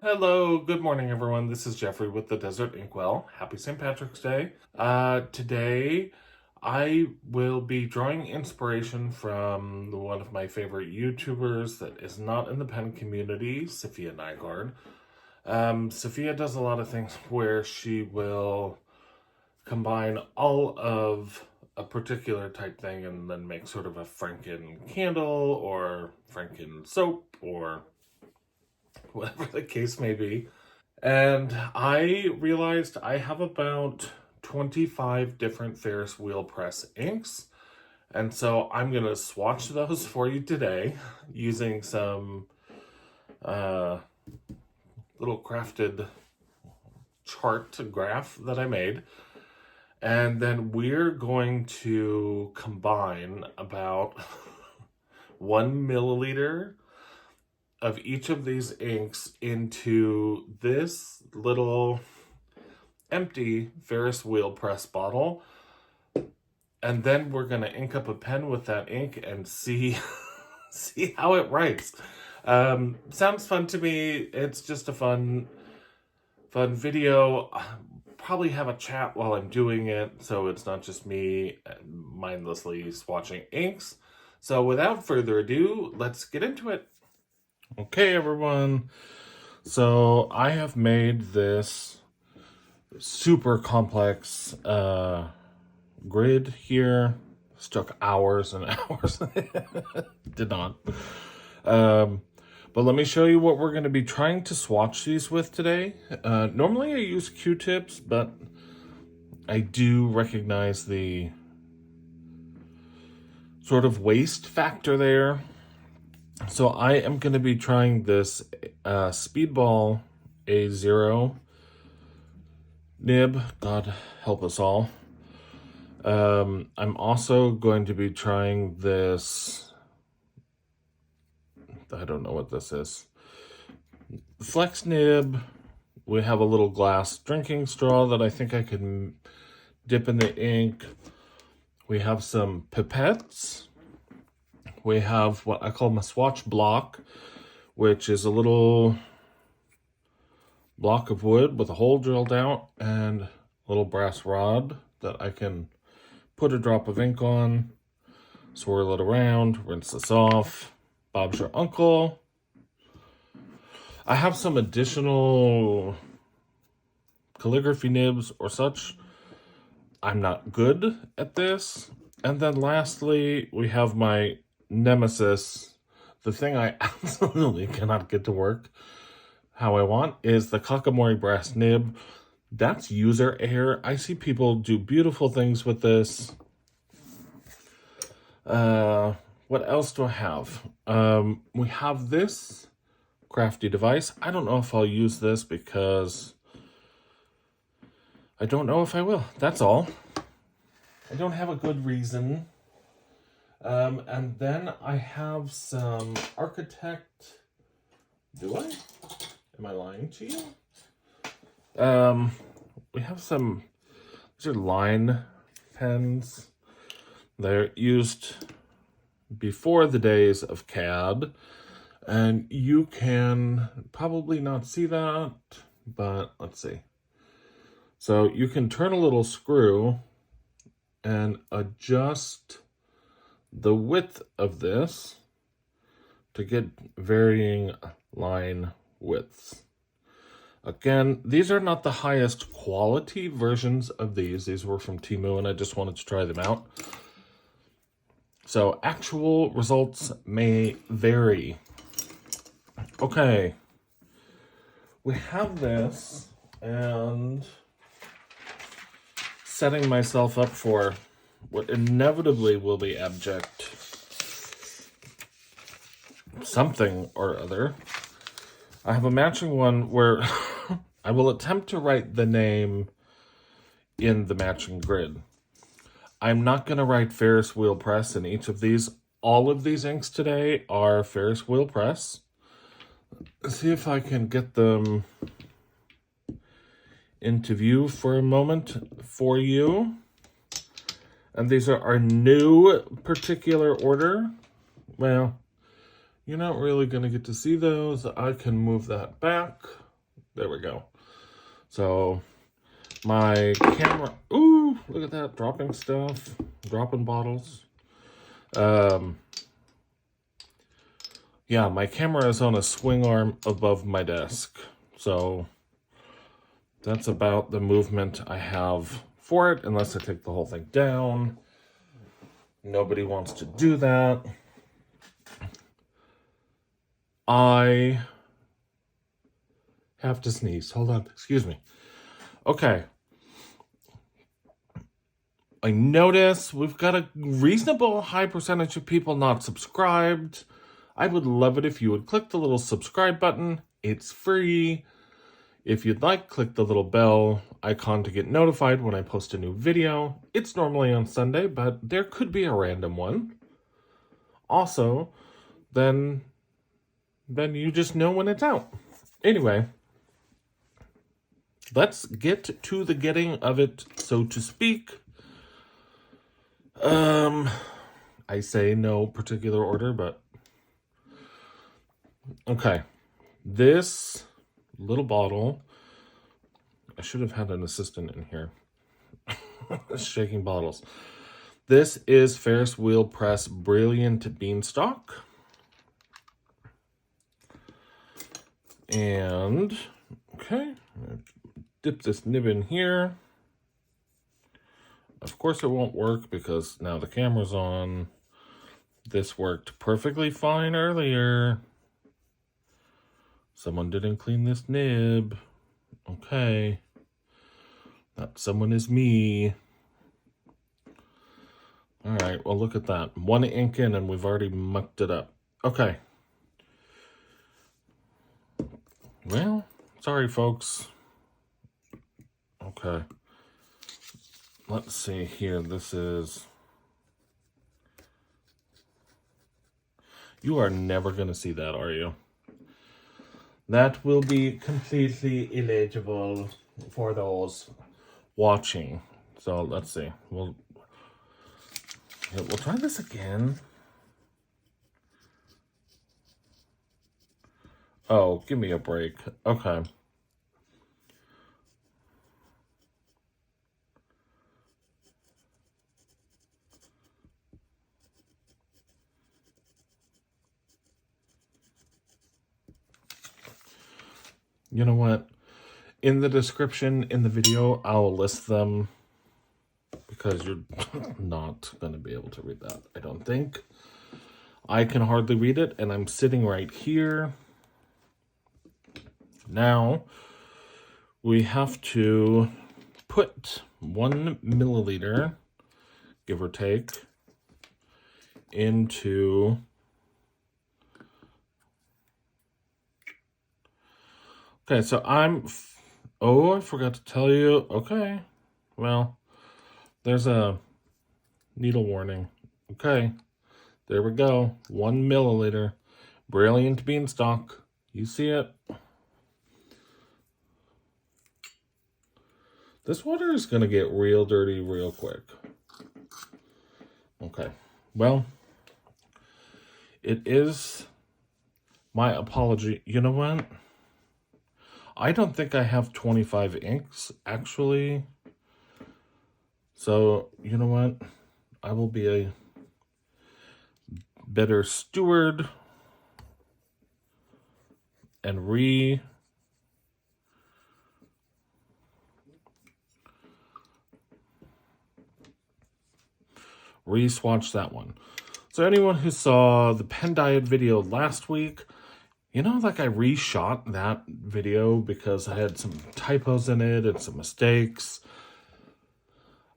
Hello, good morning everyone. This is Jeffrey with the Desert Inkwell. Happy St. Patrick's Day. Today I will be drawing inspiration from one of my favorite YouTubers that is not in the pen community, Sophia Nygaard. Sophia does a lot of things where she will combine all of a particular type thing and then make sort of a Franken candle or Franken soap or whatever the case may be. And I realized I have about 25 different Ferris Wheel Press inks. And so I'm going to swatch those for you today using some little crafted chart graph that I made. And then we're going to combine about 1 milliliter of each of these inks into this little empty Ferris Wheel Press bottle. And then we're going to ink up a pen with that ink and see how it writes. Sounds fun to me. It's just a fun video. Probably have a chat while I'm doing it, so it's not just me mindlessly swatching inks. So without further ado, let's get into it. Okay, everyone. So I have made this super complex grid here. This took hours and hours. Did not. But let me show you what we're going to be trying to swatch these with today. Normally I use Q-tips, but I do recognize the sort of waste factor there. So I am going to be trying this Speedball A0 nib. God help us all. I'm also going to be trying this, I don't know what this is, Flex nib. We have a little glass drinking straw that I think I could dip in the ink. We have some pipettes. We have what I call my swatch block, which is a little block of wood with a hole drilled out and a little brass rod that I can put a drop of ink on, swirl it around, rinse this off. Bob's your uncle. I have some additional calligraphy nibs or such. I'm not good at this. And then lastly, we have my nemesis. The thing I absolutely cannot get to work how I want is the Kakamori brass nib. That's user error. I see people do beautiful things with this. What else do I have? We have this crafty device. I don't know if I'll use this because I don't know if I will. That's all. I don't have a good reason. And then I have some Architect. Do I? Am I lying to you? We have some, these are line pens. They're used before the days of CAD. And you can probably not see that, but let's see. So you can turn a little screw and adjust the width of this to get varying line widths. Again, these are not the highest quality versions of these. These were from Temu and I just wanted to try them out. So actual results may vary. Okay, we have this, and setting myself up for what inevitably will be abject something or other. I have a matching one where I will attempt to write the name in the matching grid. I'm not going to write Ferris Wheel Press in each of these. All of these inks today are Ferris Wheel Press. Let's see if I can get them into view for a moment for you. And these are our new particular order. Well, you're not really going to get to see those. I can move that back. There we go. So my camera, ooh, look at that, dropping stuff, dropping bottles. Yeah, my camera is on a swing arm above my desk. So that's about the movement I have for it, unless I take the whole thing down. Nobody wants to do that. I have to sneeze. Hold on. Excuse me. Okay. I notice we've got a reasonable high percentage of people not subscribed. I would love it if you would click the little subscribe button. It's free. If you'd like, click the little bell icon to get notified when I post a new video. It's normally on Sunday, but there could be a random one. Also, then you just know when it's out. Anyway, let's get to the getting of it, so to speak. I say no particular order, but okay. This little bottle, I should have had an assistant in here shaking bottles. This is Ferris Wheel Press Brilliant Beanstalk. And, okay, dip this nib in here. Of course it won't work because now the camera's on. This worked perfectly fine earlier. Someone didn't clean this nib. Okay. That someone is me. Alright, well look at that. One ink in and we've already mucked it up. Okay. Well, sorry folks. Okay. Let's see here. This is... You are never going to see that, are you? That will be completely illegible for those watching. So let's see. We'll try this again. Oh, give me a break. Okay. You know what? In the description in the video, I'll list them because you're not going to be able to read that, I don't think. I can hardly read it, and I'm sitting right here. Now, we have to put 1 milliliter, give or take, into... Okay, so oh, I forgot to tell you. Okay, well, there's a needle warning. Okay, there we go. 1 milliliter. Brilliant Beanstalk. You see it? This water is going to get real dirty real quick. Okay, well, it is my apology. You know what? I don't think I have 25 inks, actually. So, you know what? I will be a better steward and re-swatch that one. So anyone who saw the pen diet video last week, you know, like I reshot that video because I had some typos in it and some mistakes.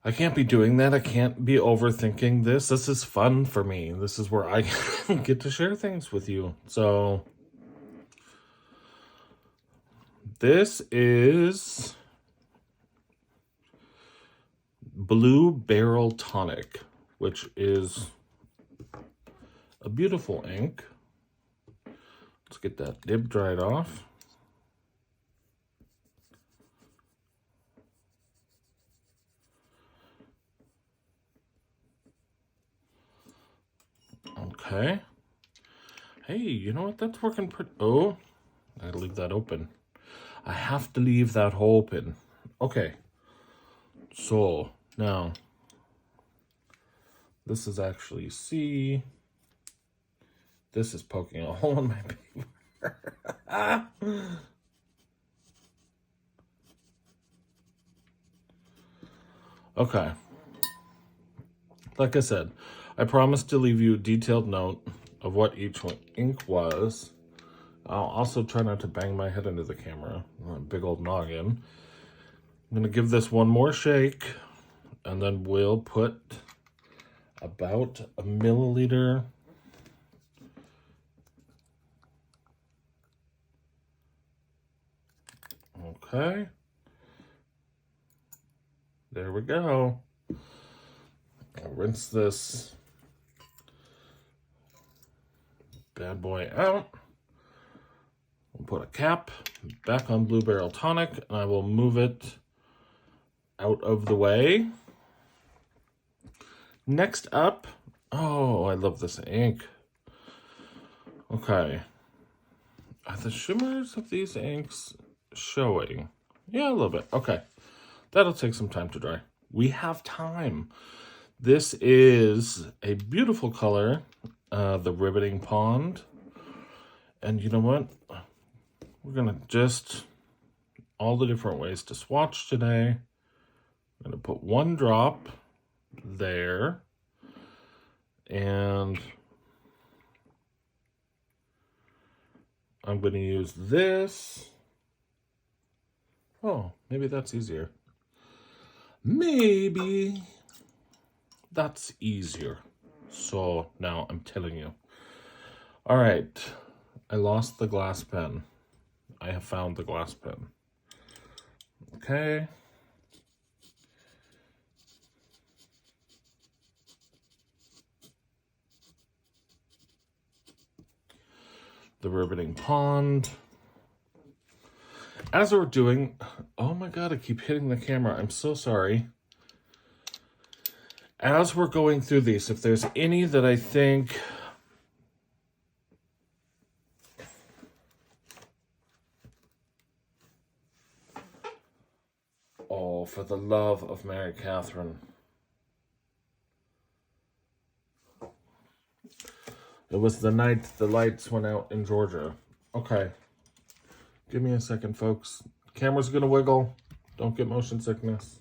I can't be doing that. I can't be overthinking this. This is fun for me. This is where I get to share things with you. So this is Blue Beryl Tonic, which is a beautiful ink. Let's get that nib dried off. Okay. Hey, you know what? That's working pretty... Oh, I gotta leave that open. I have to leave that open. Okay. So, now, this is actually C. This is poking a hole in my paper. Okay. Like I said, I promised to leave you a detailed note of what each ink was. I'll also try not to bang my head into the camera. Big old noggin. I'm going to give this one more shake, and then we'll put about a milliliter okay. There we go. I'll rinse this bad boy out. We'll put a cap back on Blue Beryl Tonic, and I will move it out of the way. Next up, oh, I love this ink. Okay. Are the shimmers of these inks showing? Yeah, a little bit. Okay. That'll take some time to dry. We have time. This is a beautiful color, the Ribbiting Pond. And you know what? We're going to just, all the different ways to swatch today. I'm going to put one drop there. And I'm going to use this. Oh, maybe that's easier. Maybe that's easier. So now I'm telling you. All right. I lost the glass pen. I have found the glass pen. Okay. The Ribbiting Pond. As we're doing, oh my God, I keep hitting the camera. I'm so sorry. As we're going through these, if there's any that I think oh, for the love of Mary Catherine. It was the night the lights went out in Georgia. Okay. Give me a second, folks. Camera's gonna wiggle. Don't get motion sickness.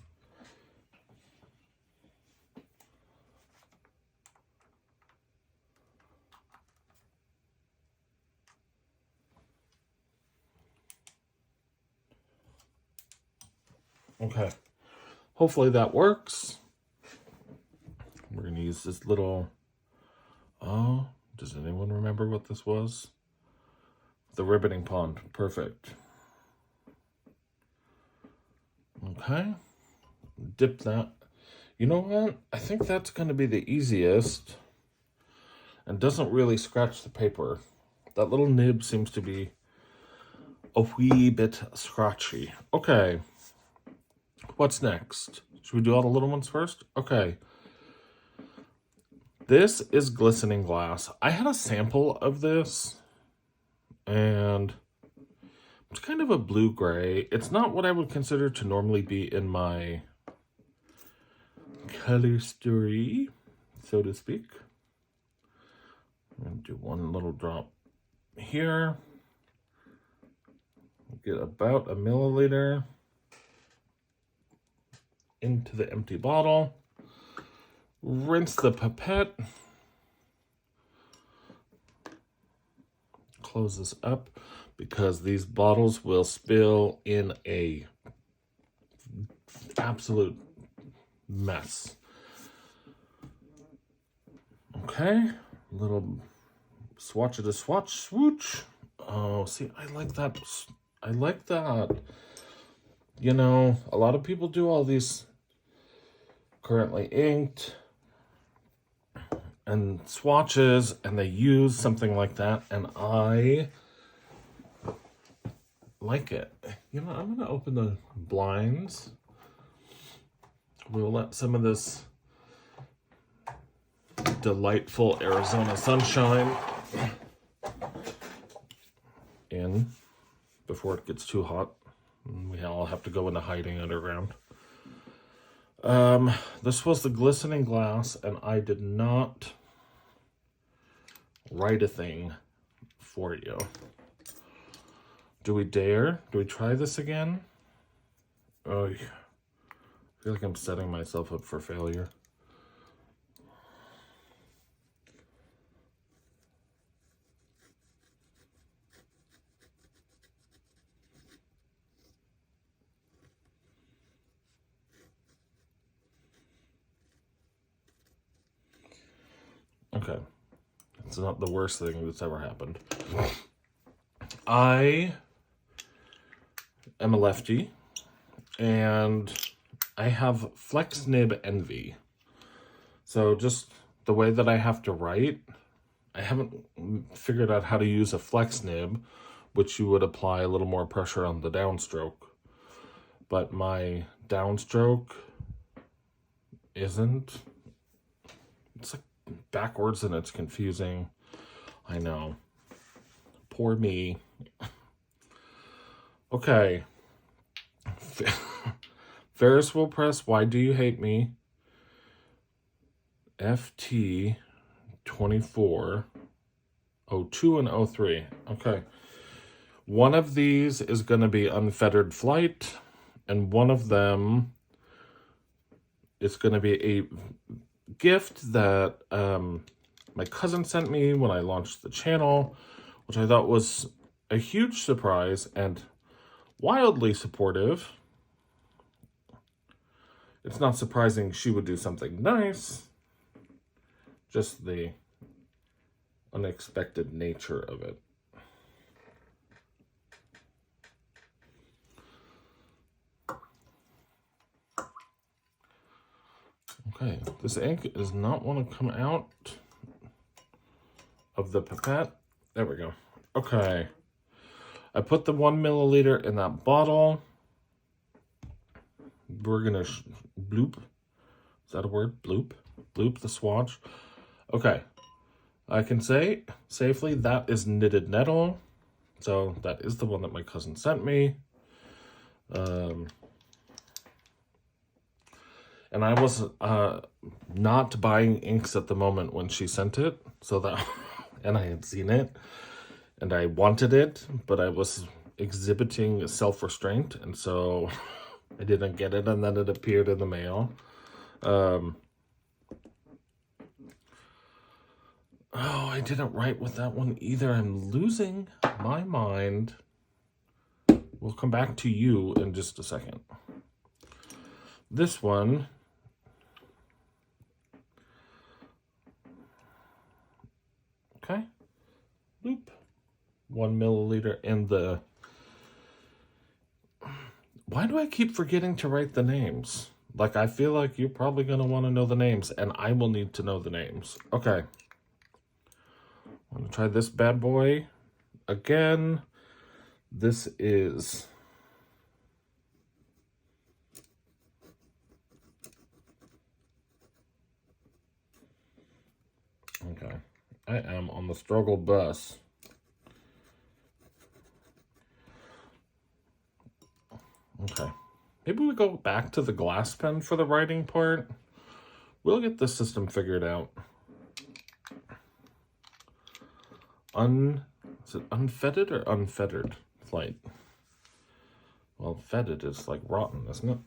Okay. Hopefully that works. We're gonna use this little, oh, does anyone remember what this was? The Ribbiting Pond. Perfect. Okay. Dip that. You know what? I think that's going to be the easiest and doesn't really scratch the paper. That little nib seems to be a wee bit scratchy. Okay. What's next? Should we do all the little ones first? Okay. This is Glistening Glass. I had a sample of this. And it's kind of a blue-gray. It's not what I would consider to normally be in my color story, so to speak. I'm going to do one little drop here. Get about a milliliter into the empty bottle. Rinse the pipette. Close this up because these bottles will spill in a absolute mess. Okay, little swatch to swatch swooch. Oh, see, I like that. I like that. You know, a lot of people do all these currently inked and swatches, and they use something like that, and I like it. You know, I'm going to open the blinds. We'll let some of this delightful Arizona sunshine in before it gets too hot. We all have to go into hiding underground. This was the Glistening Glass, and I did not write a thing for you. Do we dare? Do we try this again? Oh, I feel like I'm setting myself up for failure. Okay. It's not the worst thing that's ever happened. I am a lefty, and I have flex nib envy. So just the way that I have to write, I haven't figured out how to use a flex nib, which you would apply a little more pressure on the downstroke. But my downstroke isn't. It's like backwards and it's confusing. I know. Poor me. Okay. Ferris Wheel Press, Why Do You Hate Me? FT 24 02 and 03. Okay. One of these is going to be Unfettered Flight, and one of them is going to be a gift that my cousin sent me when I launched the channel, which I thought was a huge surprise and wildly supportive. It's not surprising she would do something nice, just the unexpected nature of it. Okay, this ink does not want to come out of the pipette. There we go. Okay. I put the 1 milliliter in that bottle. We're going to bloop. Is that a word? Bloop? Bloop the swatch. Okay. I can say safely that is knitted nettle. So that is the one that my cousin sent me. And I was not buying inks at the moment when she sent it. So that, and I had seen it and I wanted it, but I was exhibiting self-restraint. And so I didn't get it, and then it appeared in the mail. Oh, I didn't write with that one either. I'm losing my mind. We'll come back to you in just a second. This one, okay, bloop, 1 milliliter in the, why do I keep forgetting to write the names? Like, I feel like you're probably going to want to know the names, and I will need to know the names. Okay. I'm going to try this bad boy again. This is okay. I am on the struggle bus. Okay. Maybe we go back to the glass pen for the writing part. We'll get this system figured out. Is it unfettered or unfettered flight? Well, fetid is like rotten, isn't it?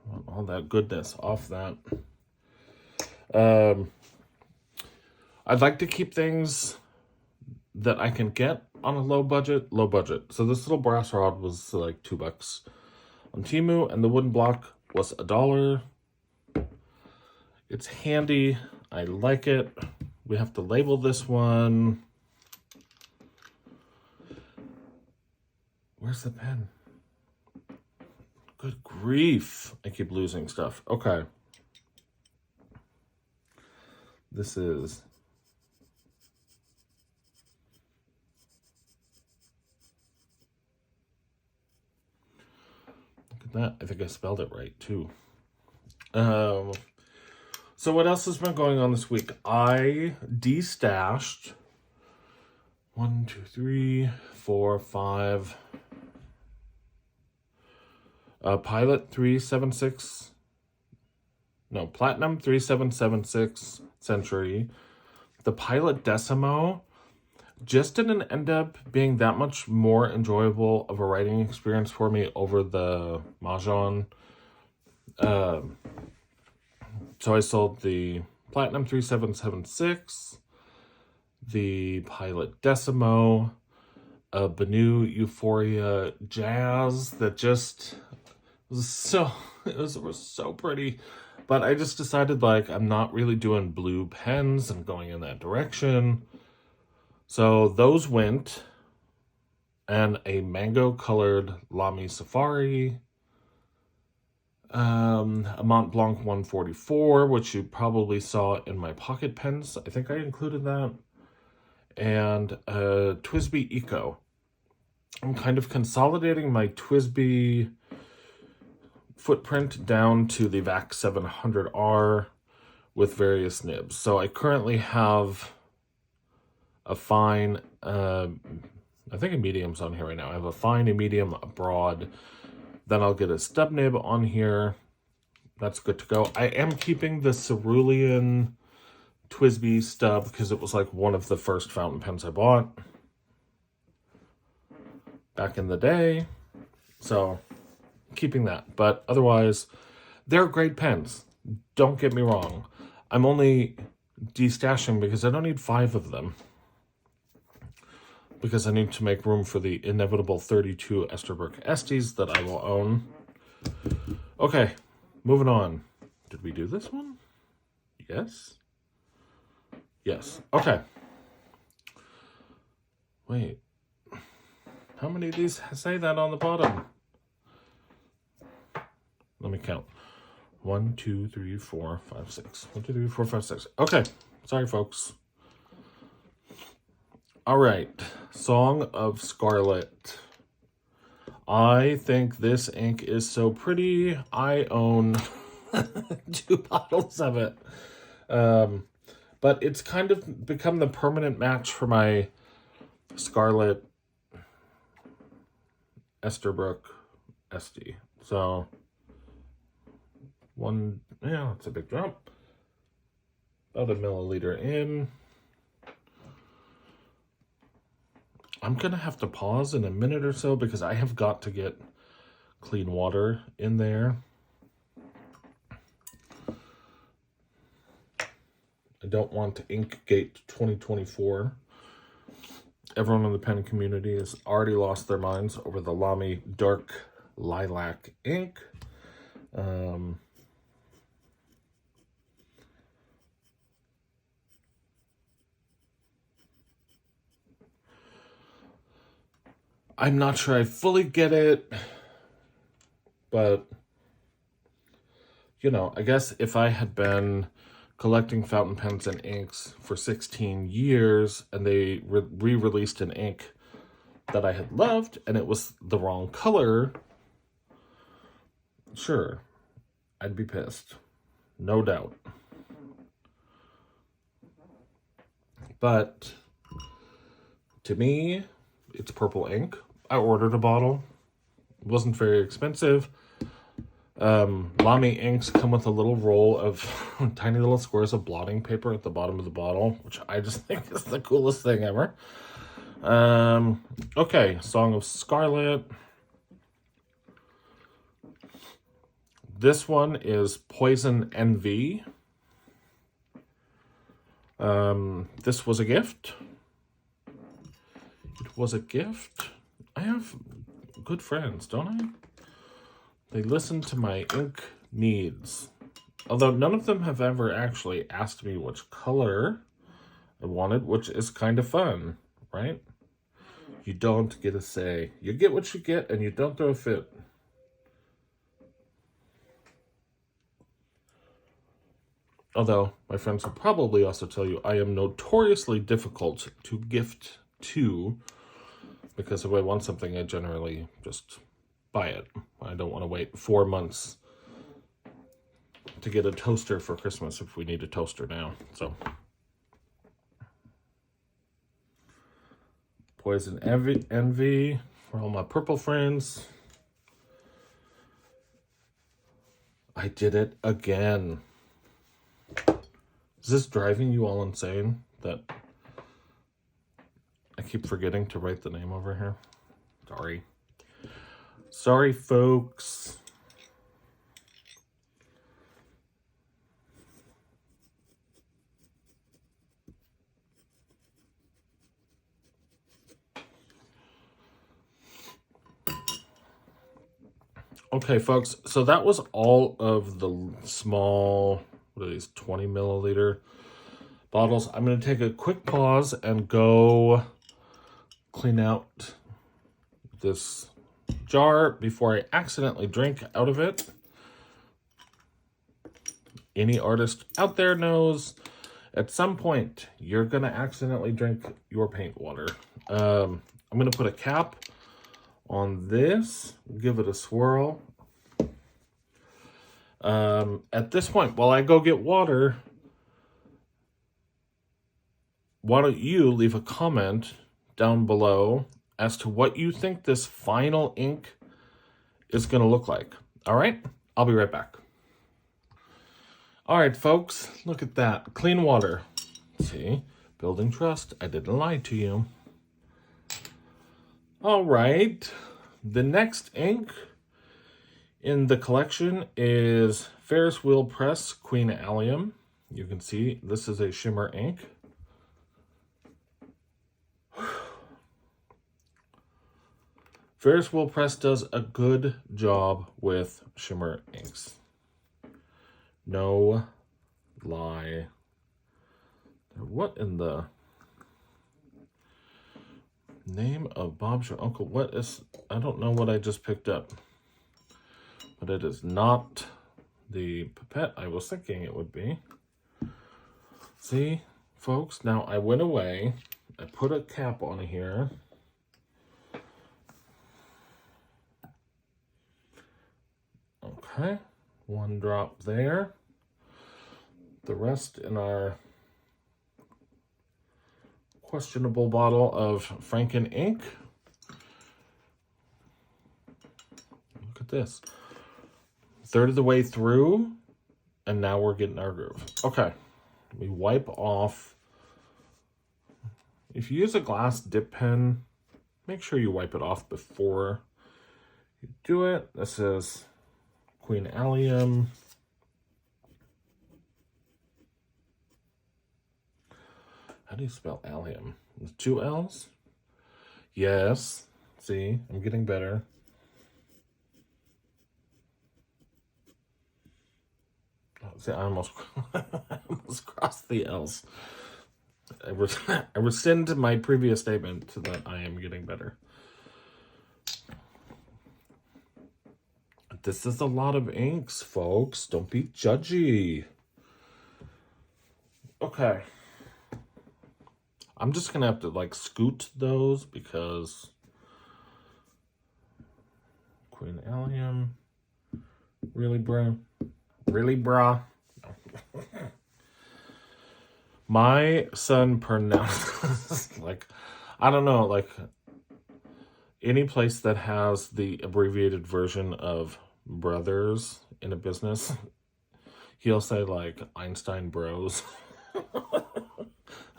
Want all that goodness off that. I'd like to keep things that I can get on a low budget. So this little brass rod was like $2 on Temu, and the wooden block was $1. It's handy. I like it. We have to label this one. Where's the pen? Good grief. I keep losing stuff. Okay. This is look at that. I think I spelled it right too. So So what else has been going on this week? I destashed 1, 2, 3, 4, 5 Pilot 376. No, Platinum 3776 Century. The Pilot Decimo just didn't end up being that much more enjoyable of a writing experience for me over the Mahjong. So I sold the Platinum 3776, the Pilot Decimo, a Banu Euphoria Jazz that just was so pretty. But I just decided, like, I'm not really doing blue pens and going in that direction. So those went, and a mango-colored Lamy Safari, a Mont Blanc 144, which you probably saw in my pocket pens. I think I included that. And a TWSBI Eco. I'm kind of consolidating my TWSBI footprint down to the VAC 700R with various nibs. So I currently have a fine, I think a medium's on here right now. I have a fine, a medium, a broad. Then I'll get a stub nib on here. That's good to go. I am keeping the Cerulean TWSBI stub because it was like one of the first fountain pens I bought back in the day. So keeping that. But otherwise, they're great pens. Don't get me wrong. I'm only destashing because I don't need 5 of them. Because I need to make room for the inevitable 32 Esterbrook Estes that I will own. Okay, moving on. Did we do this one? Yes? Yes. Okay. Wait. How many of these say that on the bottom? Let me count. 1, 2, 3, 4, 5, 6. 1, 2, 3, 4, 5, 6. Okay. Sorry, folks. All right. Song of Scarlet. I think this ink is so pretty. I own 2 bottles of it. But it's kind of become the permanent match for my Scarlet Esterbrook Esty. So, that's a big drop. About a milliliter in. I'm going to have to pause in a minute or so because I have got to get clean water in there. I don't want to Inkgate 2024. Everyone in the pen community has already lost their minds over the Lamy Dark Lilac ink. I'm not sure I fully get it, but, you know, I guess if I had been collecting fountain pens and inks for 16 years and they re-released an ink that I had loved and it was the wrong color, sure, I'd be pissed. No doubt. But to me, it's purple ink. I ordered a bottle. It wasn't very expensive. Lamy inks come with a little roll of tiny little squares of blotting paper at the bottom of the bottle, which I just think is the coolest thing ever. Okay, Song of Scarlet. This one is Poison Envy. This was a gift. It was a gift. I have good friends, don't I? They listen to my ink needs. Although none of them have ever actually asked me which color I wanted, which is kind of fun, right? You don't get a say. You get what you get and you don't throw a fit. Although, my friends will probably also tell you I am notoriously difficult to gift to, because if I want something, I generally just buy it. I don't want to wait 4 months to get a toaster for Christmas if we need a toaster now. So Poison Envy for all my purple friends. I did it again. Is this driving you all insane that I keep forgetting to write the name over here? Sorry. Sorry, folks. Okay, folks, so that was all of the small, what are these, 20 milliliter bottles. I'm going to take a quick pause and go clean out this jar before I accidentally drink out of it. Any artist out there knows at some point you're going to accidentally drink your paint water. I'm going to put a cap on this, give it a swirl. At this point, while I go get water, why don't you leave a comment down below as to what you think this final ink is going to look like. All right, I'll be right back. All right, folks, look at that. Clean water. See, building trust. I didn't lie to you. All right, the next ink in the collection is Ferris Wheel Press Queen Allium. You can see this is a shimmer ink. Ferris Wheel Press does a good job with shimmer inks. No lie. What in the name of Bob's your uncle? What is, I don't know what I just picked up. But it is not the pipette I was thinking it would be. See, folks, now I went away. I put a cap on here. Okay, one drop there. The rest in our questionable bottle of Franken-Ink. Look at this. Third of the way through, and now we're getting our groove. Okay, we wipe off. If you use a glass dip pen, make sure you wipe it off before you do it. This is Queen Allium. How do you spell Allium? With 2 L's? Yes. See, I'm getting better. Oh, see, I almost crossed the L's. I rescind my previous statement that I am getting better. This is a lot of inks, folks. Don't be judgy. Okay. I'm just going to have to, like, scoot those because Queen Allium. Really, bruh? Really, brah? No. My son pronounces, like, I don't know, like, any place that has the abbreviated version of brothers in a business, he'll say, like, Einstein Bros.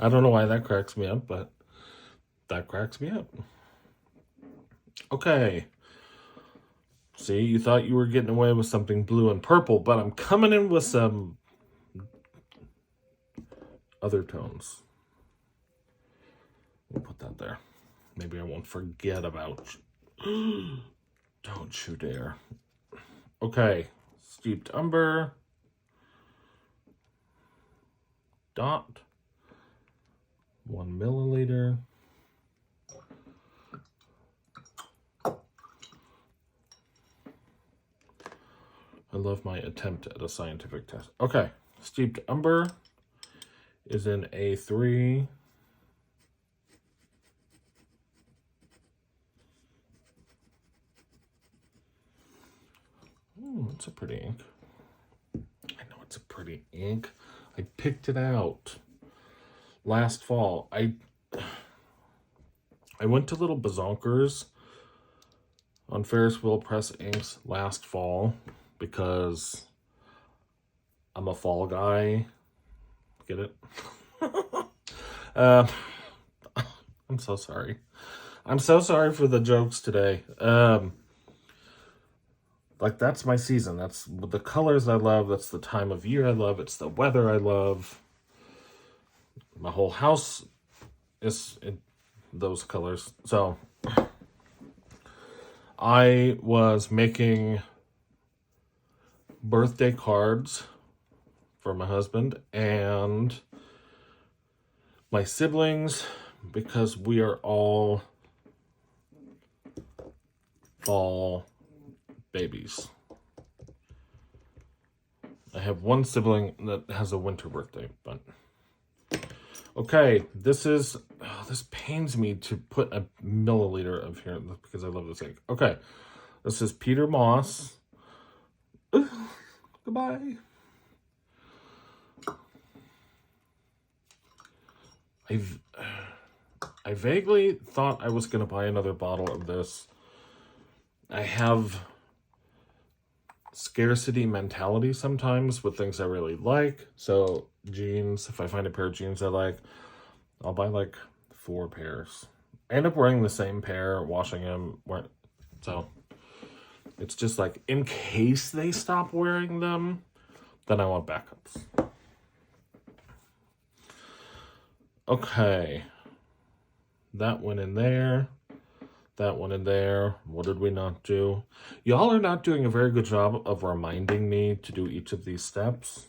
I don't know why that cracks me up, but that cracks me up. Okay. See, you thought you were getting away with something blue and purple, but I'm coming in with some other tones. We'll put that there. Maybe I won't forget about you. Don't you dare. Okay. Steeped Umber. Dot. 1 milliliter. I love my attempt at a scientific test. Okay, Steeped Umber is in A3. Ooh, that's a pretty ink. I know that's a pretty ink. I picked it out last fall. I went to Little Bazonkers on Ferris Wheel Press Inks last fall because I'm a fall guy. Get it? I'm so sorry. I'm so sorry for the jokes today. Like, that's my season. That's the colors I love. That's the time of year I love. It's the weather I love. My whole house is in those colors. So I was making birthday cards for my husband and my siblings because we are all fall babies. I have one sibling that has a winter birthday, but okay, this pains me to put a milliliter of here because I love this ink. Okay, this is Peter Moss. Goodbye. I vaguely thought I was going to buy another bottle of this. I have scarcity mentality sometimes with things I really like. So jeans, if I find a pair of jeans I like, I'll buy like 4 pairs. I end up wearing the same pair, washing them. So it's just like, in case they stop wearing them, then I want backups. Okay. That went in there. That one in there. What did we not do? Y'all are not doing a very good job of reminding me to do each of these steps.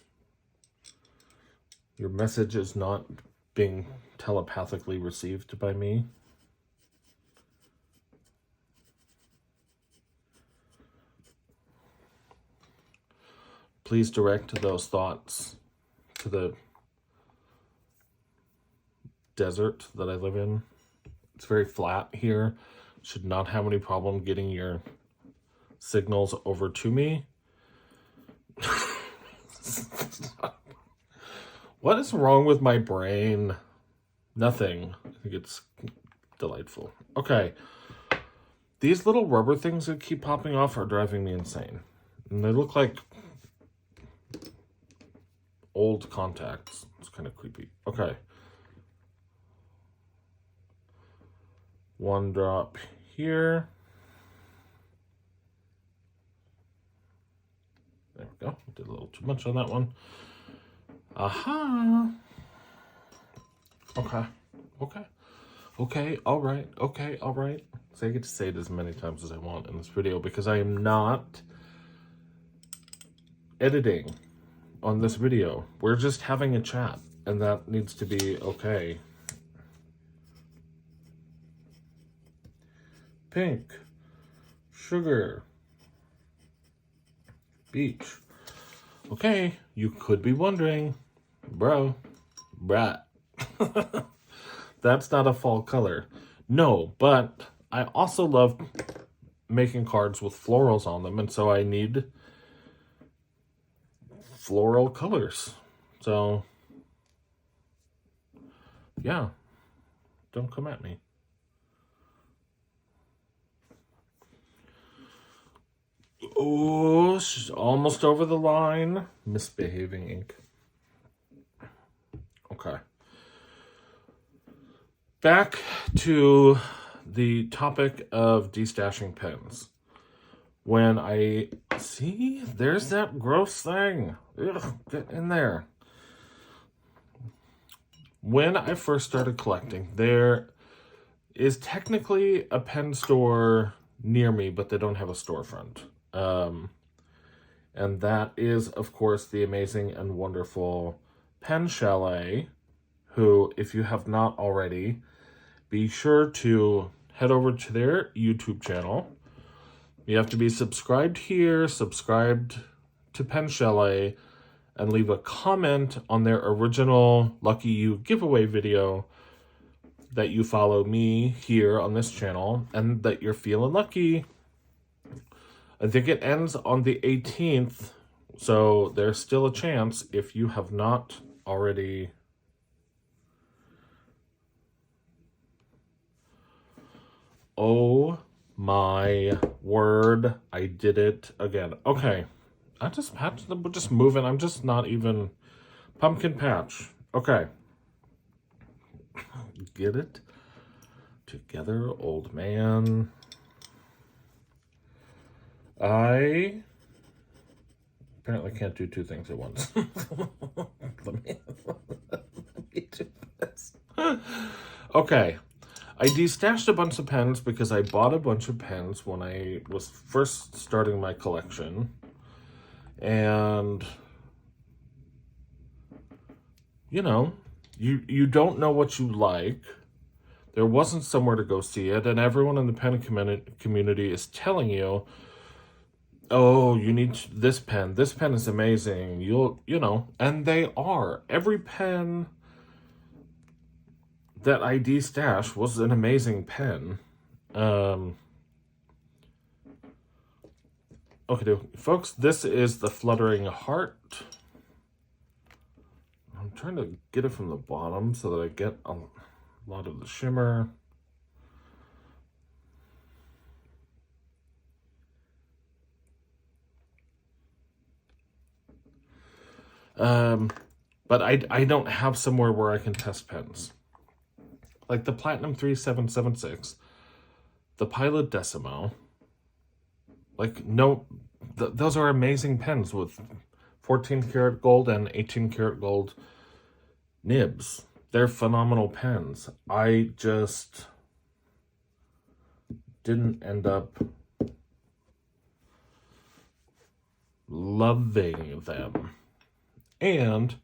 Your message is not being telepathically received by me. Please direct those thoughts to the desert that I live in. It's very flat here. Should not have any problem getting your signals over to me. What is wrong with my brain? Nothing. I think it's delightful. Okay. These little rubber things that keep popping off are driving me insane. And they look like old contacts. It's kind of creepy. Okay. One drop here. There we go. Did a little too much on that one. Aha. Okay. Okay. Okay. All right. Okay. All right. So I get to say it as many times as I want in this video because I am not editing on this video. We're just having a chat, and that needs to be okay. Pink, sugar, beach. Okay, you could be wondering, bruh, that's not a fall color. No, but I also love making cards with florals on them, and so I need floral colors. So, yeah, don't come at me. Oh, she's almost over the line. Misbehaving ink. Okay. Back to the topic of destashing pens. When I see, there's that gross thing. Ugh, get in there. When I first started collecting, there is technically a pen store near me, but they don't have a storefront. And that is, of course, the amazing and wonderful Pen Chalet, who, if you have not already, be sure to head over to their YouTube channel. You have to be subscribed here, subscribed to Pen Chalet, and leave a comment on their original Lucky You giveaway video that you follow me here on this channel and that you're feeling lucky. I think it ends on the 18th, So there's still a chance if you have not already. Oh my word, I did it again. Okay, I just patched them, but just moving. I'm just not even pumpkin patch. Okay. Get it together, old man. I apparently can't do two things at once. let me do this. Okay. I destashed a bunch of pens because I bought a bunch of pens when I was first starting my collection. And, you know, you don't know what you like. There wasn't somewhere to go see it. And everyone in the pen community is telling you, oh, you need this pen. This pen is amazing. You know, and they are. Every pen that I destashed was an amazing pen. Okay, folks, this is the Fluttering Heart. I'm trying to get it from the bottom so that I get a lot of the shimmer. But I don't have somewhere where I can test pens. Like the Platinum 3776, the Pilot Decimo. Like, no, those are amazing pens with 14 karat gold and 18 karat gold nibs. They're phenomenal pens. I just didn't end up loving them. And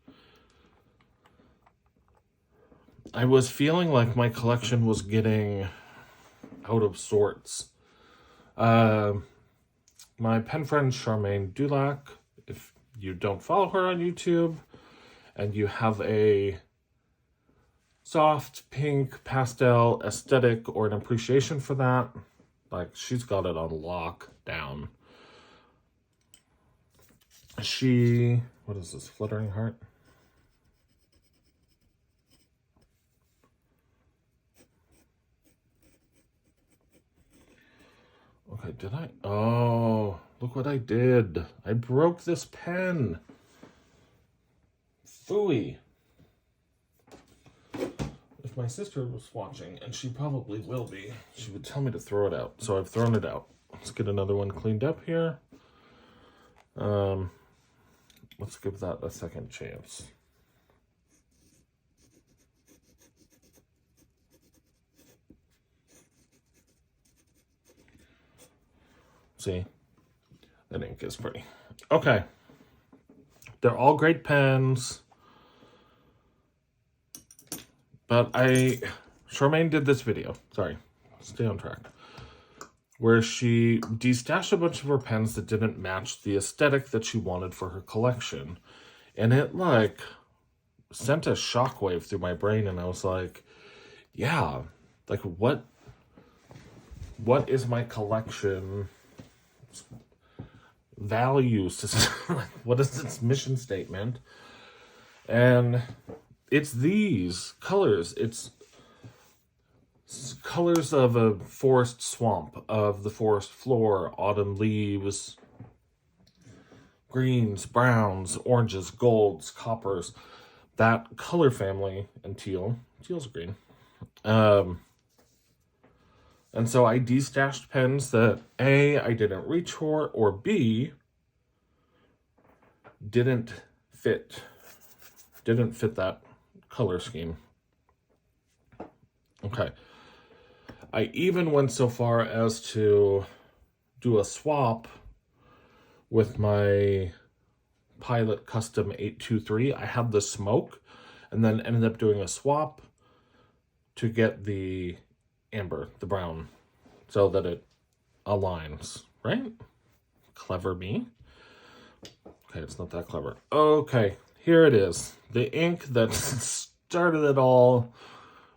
I was feeling like my collection was getting out of sorts. My pen friend Charmaine Dulac, if you don't follow her on YouTube and you have a soft pink pastel aesthetic or an appreciation for that, like, she's got it on lockdown. What is this, Fluttering Heart? Okay, did I? Oh, look what I did. I broke this pen. Phooey. If my sister was watching, and she probably will be, she would tell me to throw it out. So I've thrown it out. Let's get another one cleaned up here. Let's give that a second chance. See, that ink is pretty. Okay. They're all great pens. But Charmaine did this video. Sorry, stay on track. Where she destashed a bunch of her pens that didn't match the aesthetic that she wanted for her collection. And it, like, sent a shockwave through my brain. And I was like, yeah, like, what is my collection values? What is its mission statement? And it's these colors. It's colors of a forest swamp, of the forest floor, autumn leaves, greens, browns, oranges, golds, coppers, that color family, and teal. Teal's green. And so I destashed pens that A, I didn't reach for, or B, didn't fit that color scheme. Okay. I even went so far as to do a swap with my Pilot Custom 823. I had the smoke and then ended up doing a swap to get the amber, the brown, so that it aligns, right? Clever me. Okay, it's not that clever. Okay, here it is. The ink that started it all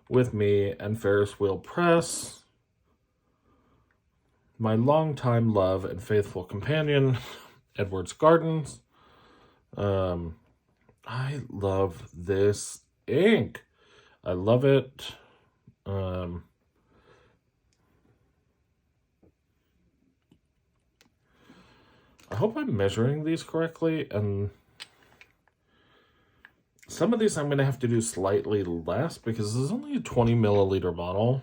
with me and Ferris Wheel Press. My longtime love and faithful companion, Edward's Gardens. I love this ink. I love it. I hope I'm measuring these correctly, and some of these I'm going to have to do slightly less because this is only a 20 milliliter bottle.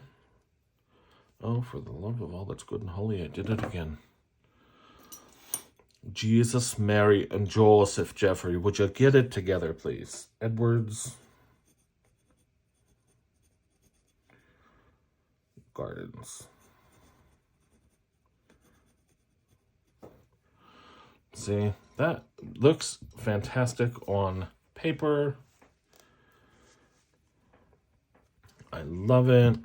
Oh, for the love of all that's good and holy, I did it again. Jesus, Mary, and Joseph, Jeffrey, would you get it together, please? Edwards Gardens. See, that looks fantastic on paper. I love it.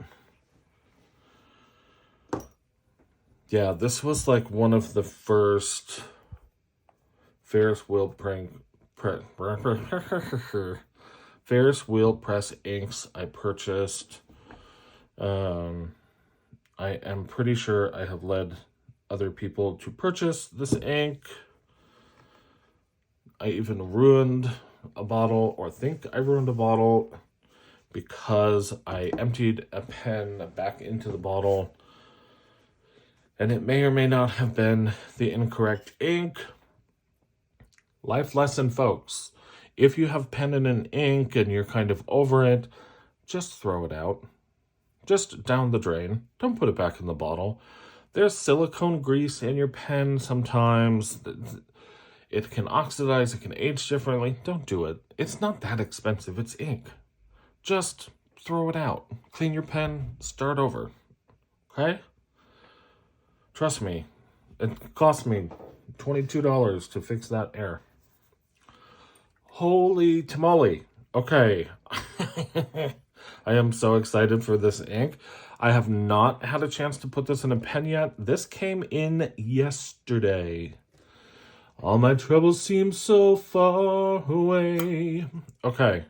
Yeah, this was like one of the first Ferris Wheel Ferris Wheel Press Inks I purchased. I am pretty sure I have led other people to purchase this ink. I even ruined a bottle, or think I ruined a bottle, because I emptied a pen back into the bottle, and it may or may not have been the incorrect ink. Life lesson, folks. If you have pen and an ink and you're kind of over it, just throw it out. Just down the drain. Don't put it back in the bottle. There's silicone grease in your pen sometimes. It can oxidize, it can age differently. Don't do it. It's not that expensive. It's ink. Just throw it out. Clean your pen, start over. Okay? Trust me. It cost me $22 to fix that error. Holy tamale. Okay. I am so excited for this ink. I have not had a chance to put this in a pen yet. This came in yesterday. All my troubles seem so far away. Okay.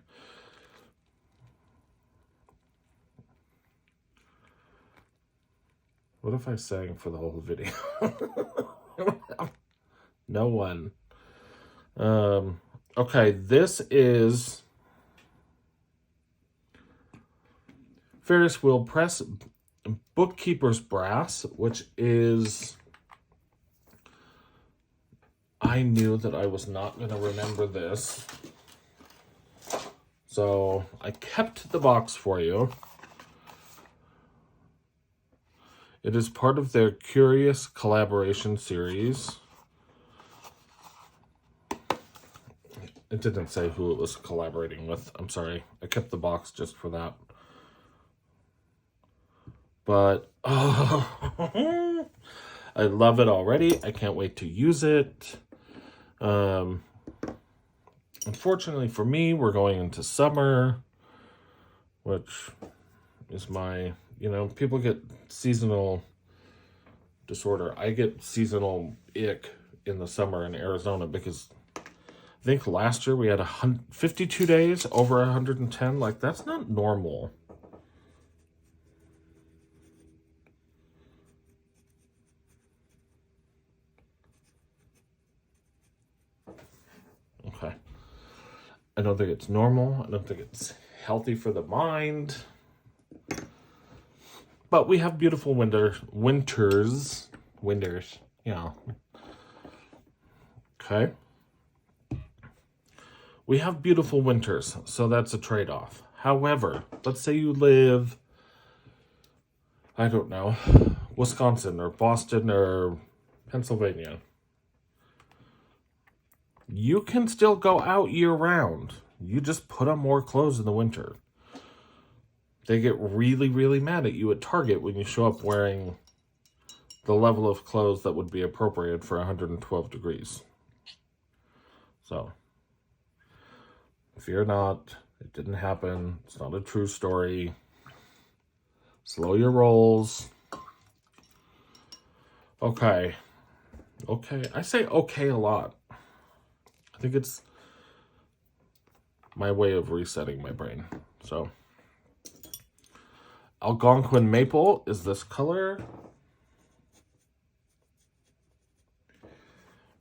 What if I sang for the whole video? No one. Okay, this is Ferris Wheel Press Bookkeepers Brass, which is... I knew that I was not going to remember this, so I kept the box for you. It is part of their Curious Collaboration series. It didn't say who it was collaborating with. I'm sorry. I kept the box just for that. But, oh, I love it already. I can't wait to use it. Unfortunately for me, we're going into summer, which is my, people get seasonal disorder. I get seasonal ick in the summer in Arizona because I think last year we had 52 days over 110. Like, that's not normal. Okay. I don't think it's normal. I don't think it's healthy for the mind. But we have beautiful winters, Okay. We have beautiful winters, so that's a trade-off. However, let's say you live, I don't know, Wisconsin or Boston or Pennsylvania. You can still go out year-round. You just put on more clothes in the winter. They get really, really mad at you at Target when you show up wearing the level of clothes that would be appropriate for 112 degrees. So, fear not. It didn't happen. It's not a true story. Slow your rolls. Okay. Okay. I say okay a lot. I think it's my way of resetting my brain. So, Algonquin Maple is this color.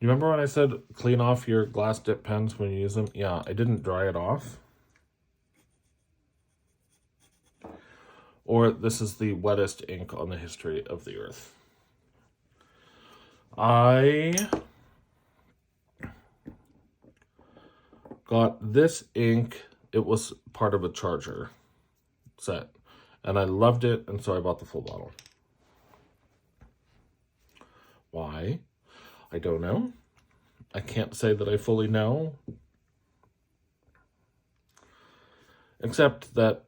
You remember when I said clean off your glass dip pens when you use them? Yeah, I didn't dry it off. Or this is the wettest ink on the history of the earth. I got this ink. It was part of a charger set. And I loved it, and so I bought the full bottle. Why? I don't know. I can't say that I fully know. Except that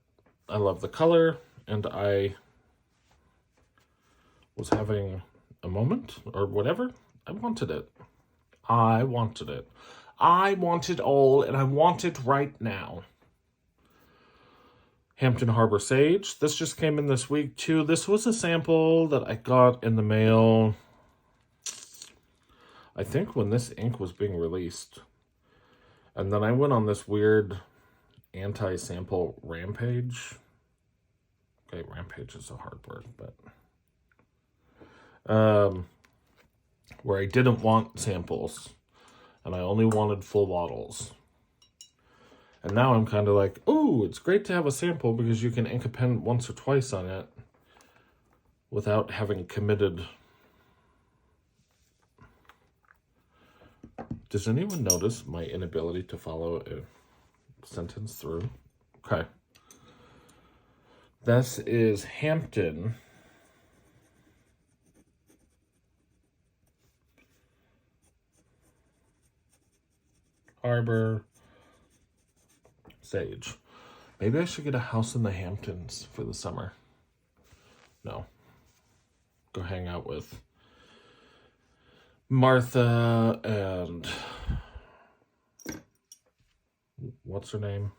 I love the color, and I was having a moment, or whatever. I wanted it. I wanted it. I want it all, and I want it right now. Hampton Harbor Sage. This just came in this week, too. This was a sample that I got in the mail, I think, when this ink was being released. And then I went on this weird anti-sample rampage. Okay, rampage is a hard word, but... where I didn't want samples. And I only wanted full bottles. And now I'm kind of like, ooh, it's great to have a sample because you can ink a pen once or twice on it without having committed. Does anyone notice my inability to follow a sentence through? Okay. This is Hampton. Harbor Sage. Maybe I should get a house in the Hamptons for the summer. No. Go hang out with Martha and what's her name?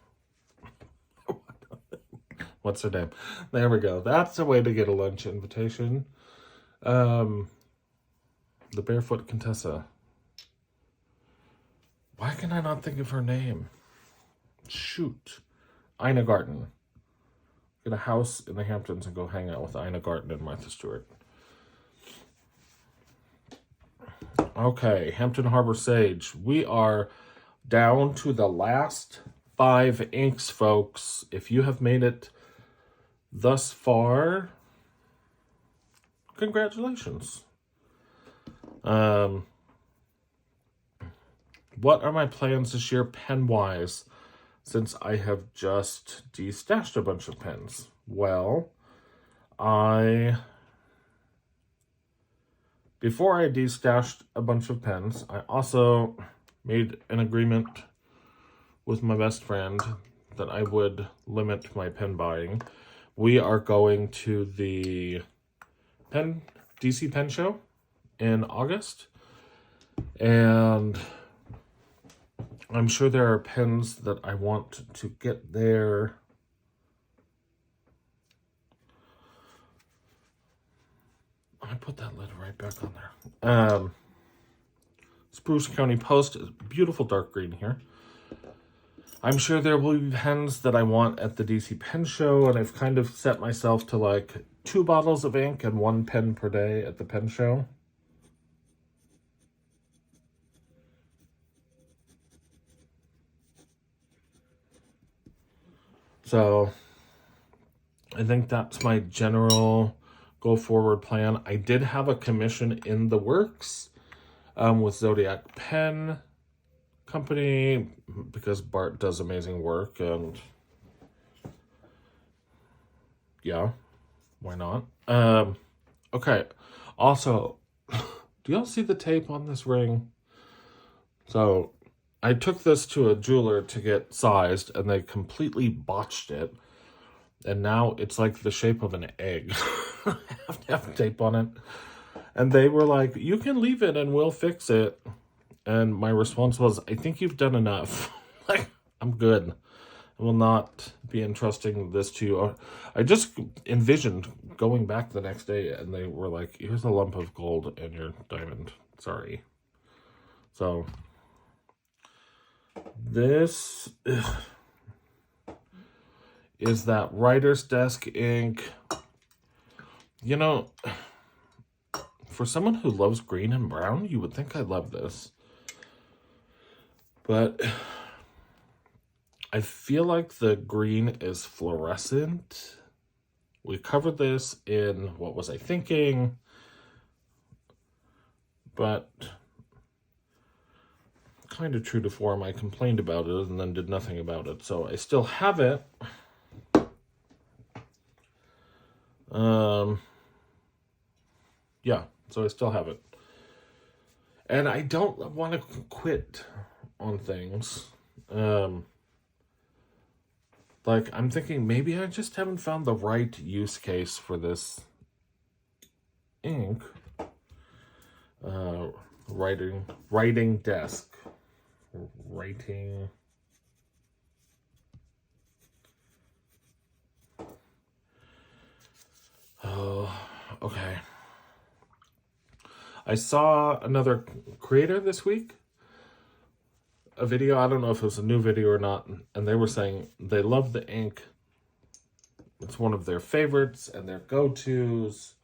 What's her name? There we go. That's a way to get a lunch invitation. The Barefoot Contessa. Why can I not think of her name? Shoot. Ina Garten. Get a house in the Hamptons and go hang out with Ina Garten and Martha Stewart. Okay, Hampton Harbor Sage. We are down to the last 5 inks, folks. If you have made it thus far, congratulations. What are my plans this year pen-wise, since I have just destashed a bunch of pens? Well, before I destashed a bunch of pens, I also made an agreement with my best friend that I would limit my pen buying. We are going to the DC Pen Show in August, and I'm sure there are pens that I want to get there. I put that lid right back on there. Spruce County Post is beautiful dark green here. I'm sure there will be pens that I want at the DC Pen Show, and I've kind of set myself to like 2 bottles of ink and 1 pen per day at the pen show. So I think that's my general go forward plan. I did have a commission in the works with Zodiac Pen Company because Bart does amazing work, and yeah, why not? Okay, also, do y'all see the tape on this ring? So I took this to a jeweler to get sized, and they completely botched it. And now it's like the shape of an egg. I have to have tape on it. And they were like, you can leave it and we'll fix it. And my response was, I think you've done enough. Like, I'm good. I will not be entrusting this to you. I just envisioned going back the next day, and they were like, here's a lump of gold and your diamond. Sorry. So this is that writer's desk ink. You know, for someone who loves green and brown, you would think I'd love this. But I feel like the green is fluorescent. We covered this in What Was I Thinking? But kind of true to form, I complained about it and then did nothing about it. So I still have it. Yeah, so I still have it. And I don't want to quit on things. Like, I'm thinking maybe I just haven't found the right use case for this ink. Writing desk. Writing. Oh, okay. I saw another creator this week. A video, I don't know if it was a new video or not, and they were saying they love the ink. It's one of their favorites and their go-tos.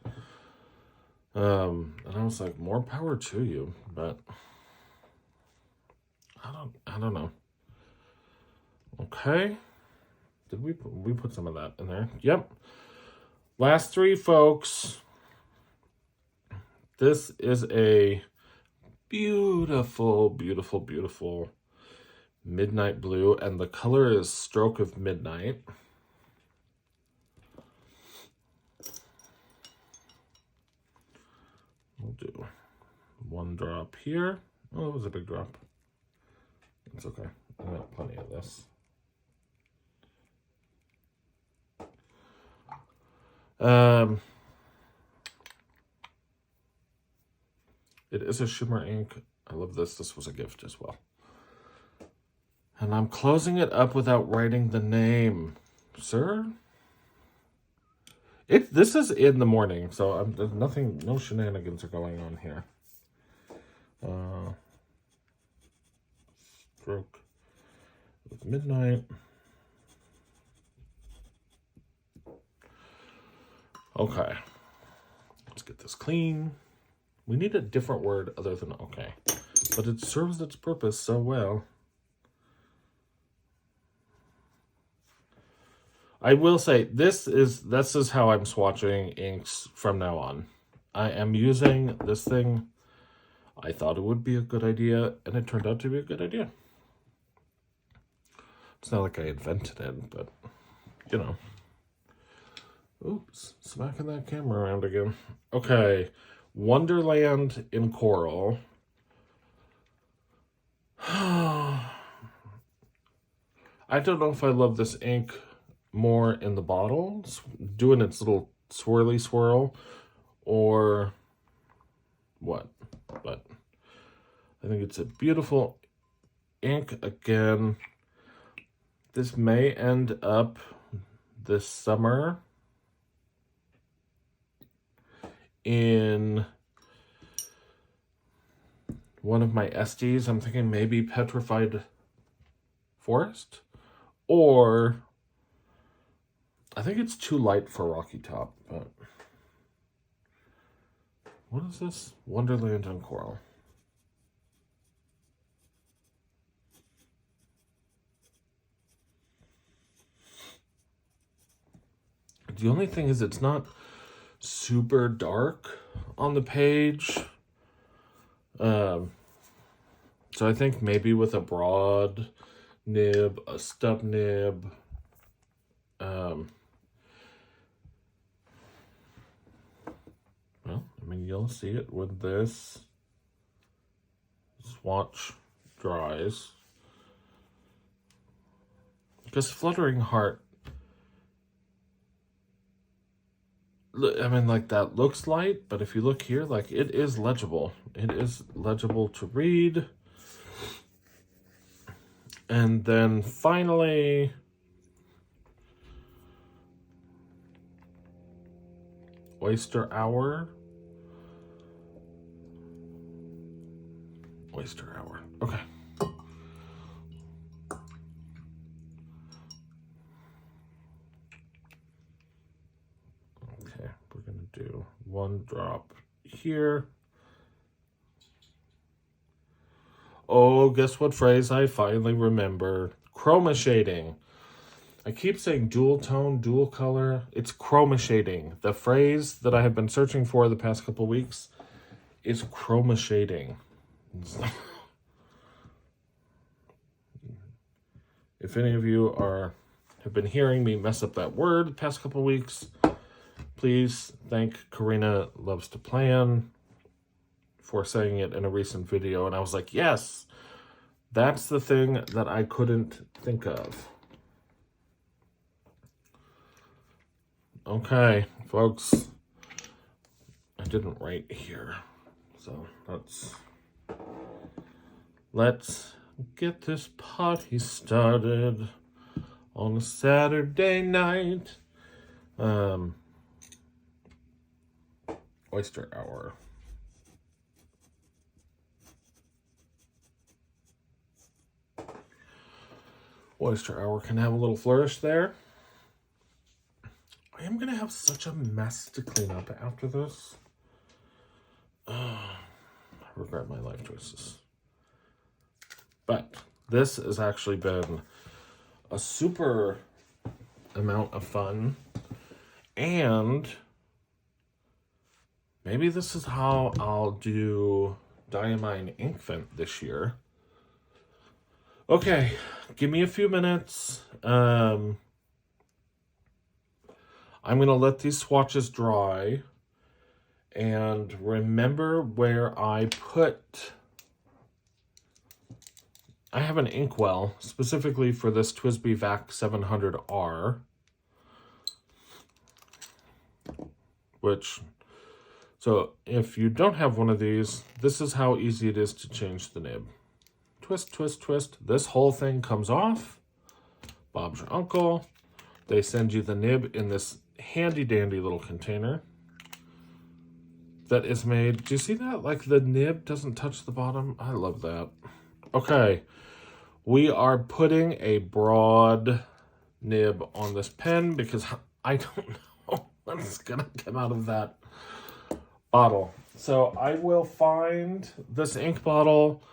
And I was like, more power to you, but I don't know. Okay. Did we put some of that in there? Yep. Last three, folks. This is a beautiful, beautiful, beautiful midnight blue, and the color is Stroke of Midnight. We'll do one drop here. Oh, it was a big drop. It's okay. I got plenty of this. It is a shimmer ink. I love this. This was a gift as well. And I'm closing it up without writing the name, sir. This is in the morning, so there's nothing, no shenanigans are going on here. Stroke of Midnight. Okay, let's get this clean. We need a different word other than okay, but it serves its purpose so well. I will say this is how I'm swatching inks from now on. I am using this thing. I thought it would be a good idea, and it turned out to be a good idea. It's not like I invented it, but you know. Oops, smacking that camera around again. Okay, Wonderland in Coral. I don't know if I love this ink more in the bottle, doing its little swirly swirl, or what, but I think it's a beautiful ink. Again, this may end up this summer in one of my Estes. I'm thinking maybe Petrified Forest, or I think it's too light for Rocky Top, but what is this? Wonderland and Coral. The only thing is it's not super dark on the page. So I think maybe with a broad nib, a stub nib, well, I mean, you'll see it when this swatch dries. Because Fluttering Heart, I mean, like, that looks light, but if you look here, like, it is legible. It is legible to read. And then finally, Oyster Hour. Oyster Hour. Okay. Okay, we're gonna do one drop here. Oh, guess what phrase I finally remember? Chroma shading. I keep saying dual tone, dual color. It's chroma shading. The phrase that I have been searching for the past couple weeks is chroma shading. If any of you have been hearing me mess up that word the past couple weeks, please thank Karina Loves to Plan for saying it in a recent video. And I was like, yes, that's the thing that I couldn't think of. Okay, folks, I didn't write here. So let's get this party started on a Saturday night. Oyster Hour. Oyster Hour can have a little flourish there. I am going to have such a mess to clean up after this. I regret my life choices. But this has actually been a super amount of fun. And maybe this is how I'll do Diamine Ink Vent this year. Okay, give me a few minutes. I'm going to let these swatches dry and remember where I put... I have an inkwell specifically for this TWSBI VAC 700R, so if you don't have one of these, this is how easy it is to change the nib. Twist, twist, twist. This whole thing comes off. Bob's your uncle. They send you the nib in this handy dandy little container that is made. Do you see that? Like the nib doesn't touch the bottom. I love that. Okay. We are putting a broad nib on this pen because I don't know what's going to come out of that bottle. So I will find this ink bottle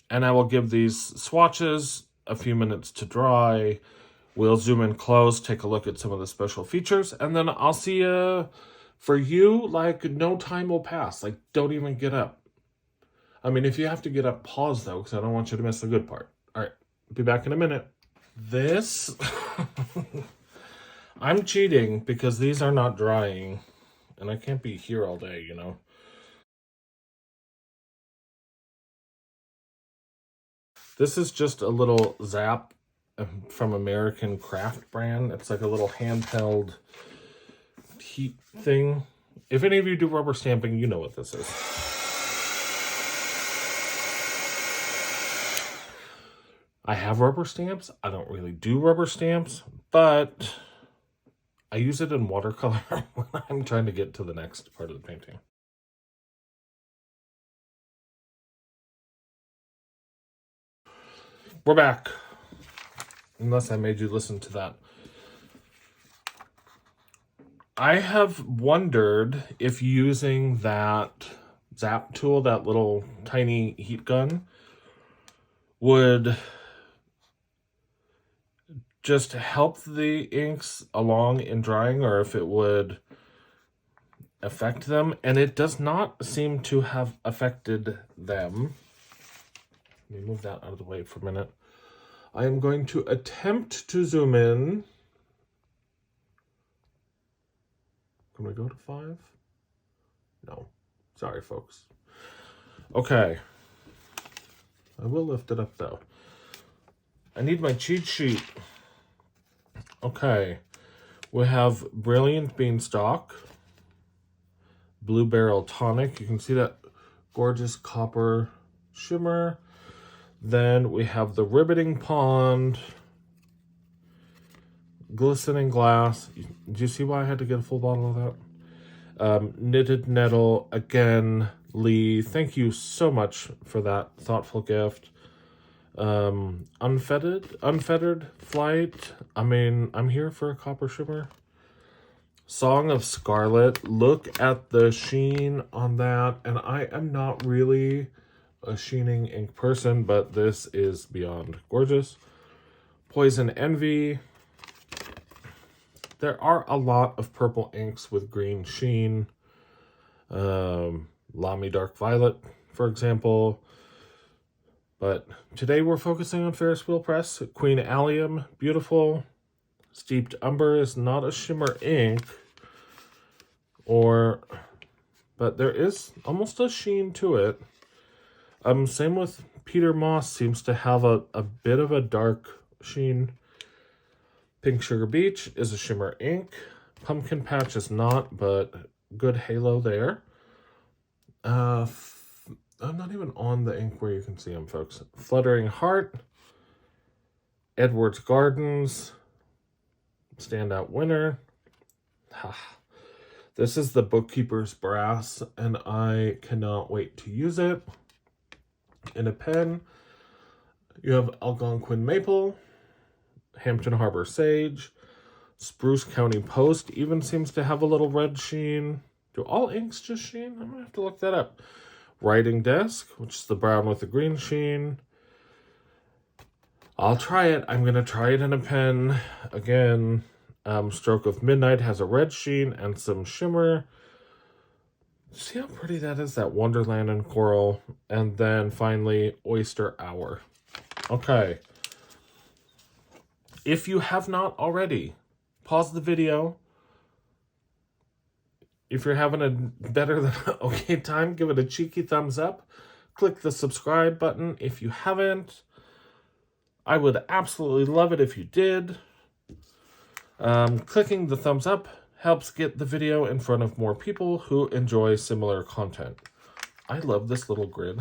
and I will give these swatches a few minutes to dry. We'll zoom in close, take a look at some of the special features, and then I'll see you. For you, like, no time will pass. Like, don't even get up. I mean, if you have to get up, pause, though, because I don't want you to miss the good part. All right, be back in a minute. This, I'm cheating because these are not drying, and I can't be here all day, you know. This is just a little Zap from American Craft brand. It's like a little handheld heat thing. If any of you do rubber stamping, you know what this is. I have rubber stamps. I don't really do rubber stamps, but I use it in watercolor when I'm trying to get to the next part of the painting. We're back. Unless I made you listen to that. I have wondered if using that Zap tool, that little tiny heat gun, would just help the inks along in drying, or if it would affect them. And it does not seem to have affected them. Let me move that out of the way for a minute. I am going to attempt to zoom in. Can we go to 5? No. Sorry, folks. Okay. I will lift it up, though. I need my cheat sheet. Okay. We have Brilliant Beanstalk. Blue Beryl Tonic. You can see that gorgeous copper shimmer. Then we have the Ribbiting Pond. Glistening Glass. Do you see why I had to get a full bottle of that? Knitted Nettle. Again, Lee, thank you so much for that thoughtful gift. Unfettered Flight. I mean, I'm here for a copper shimmer. Song of Scarlet. Look at the sheen on that. And I am not really a sheening ink person, but this is beyond gorgeous. Poison Envy. There are a lot of purple inks with green sheen. Lamy Dark Violet, for example. But today we're focusing on Ferris Wheel Press. Queen Allium, beautiful. Steeped Umber is not a shimmer ink. But there is almost a sheen to it. Same with Peter Moss, seems to have a bit of a dark sheen. Pink Sugar Beach is a shimmer ink. Pumpkin Patch is not, but good halo there. I'm not even on the ink where you can see them, folks. Fluttering Heart. Edwards Gardens. Standout winner. This is the Bookkeepers Brass, and I cannot wait to use it. In a pen, you have Algonquin Maple, Hampton Harbor Sage, Spruce County Post even seems to have a little red sheen. Do all inks just sheen? I'm gonna have to look that up. Writing Desk, which is the brown with the green sheen. I'll try it. I'm gonna try it in a pen again. Stroke of Midnight has a red sheen and some shimmer. See how pretty that is, that Wonderland and Coral. And then finally, Oyster Hour. Okay. If you have not already, pause the video. If you're having a better than okay time, give it a cheeky thumbs up. Click the subscribe button if you haven't. I would absolutely love it if you did. Clicking the thumbs up helps get the video in front of more people who enjoy similar content. I love this little grid.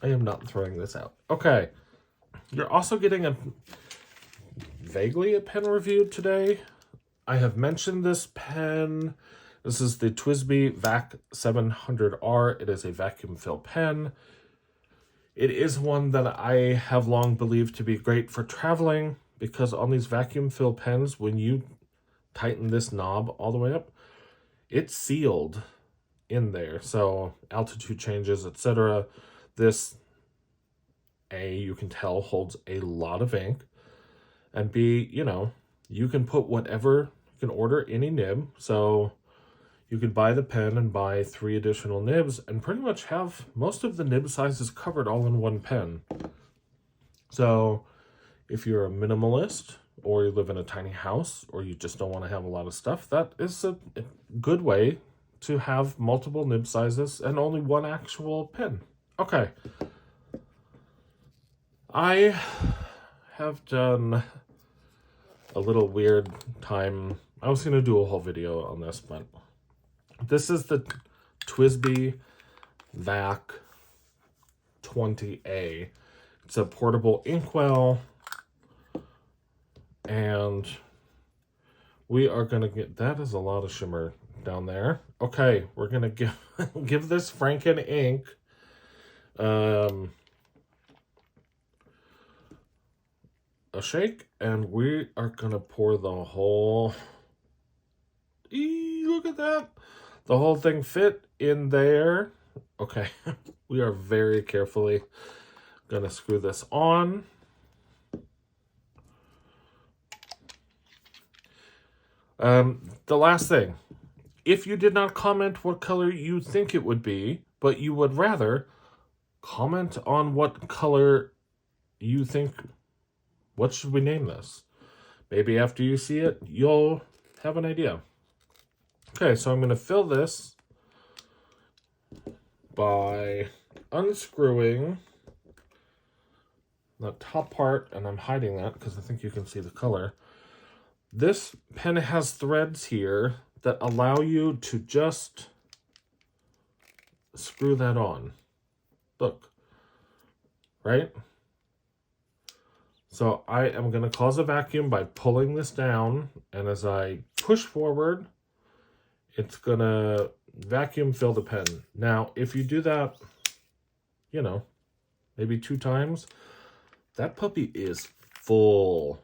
I am not throwing this out. Okay. You're also getting vaguely a pen review today. I have mentioned this pen. This is the TWSBI VAC 700R. It is a vacuum fill pen. It is one that I have long believed to be great for traveling, because on these vacuum fill pens, when you tighten this knob all the way up, it's sealed in there. So altitude changes, etc. This, A, you can tell holds a lot of ink. And B, you can put whatever, you can order any nib. So you could buy the pen and buy 3 additional nibs and pretty much have most of the nib sizes covered all in one pen. So if you're a minimalist, or you live in a tiny house, or you just don't want to have a lot of stuff, that is a good way to have multiple nib sizes and only one actual pen. Okay. I have done a little weird time. I was going to do a whole video on this, but this is the TWSBI VAC 20A. It's a portable inkwell. And we are going to get, that is a lot of shimmer down there. Okay, we're going to give this Franken-Ink a shake, and we are going to pour the whole, look at that. The whole thing fit in there. Okay, we are very carefully going to screw this on. The last thing, if you did not comment what color you think it would be, but you would rather comment on what color you think, what should we name this? Maybe after you see it, you'll have an idea. Okay, so I'm going to fill this by unscrewing the top part, and I'm hiding that because I think you can see the color. This pen has threads here that allow you to just screw that on. Look, right? So I am going to cause a vacuum by pulling this down, and as I push forward, it's going to vacuum fill the pen. Now, if you do that, maybe 2 times, that puppy is full.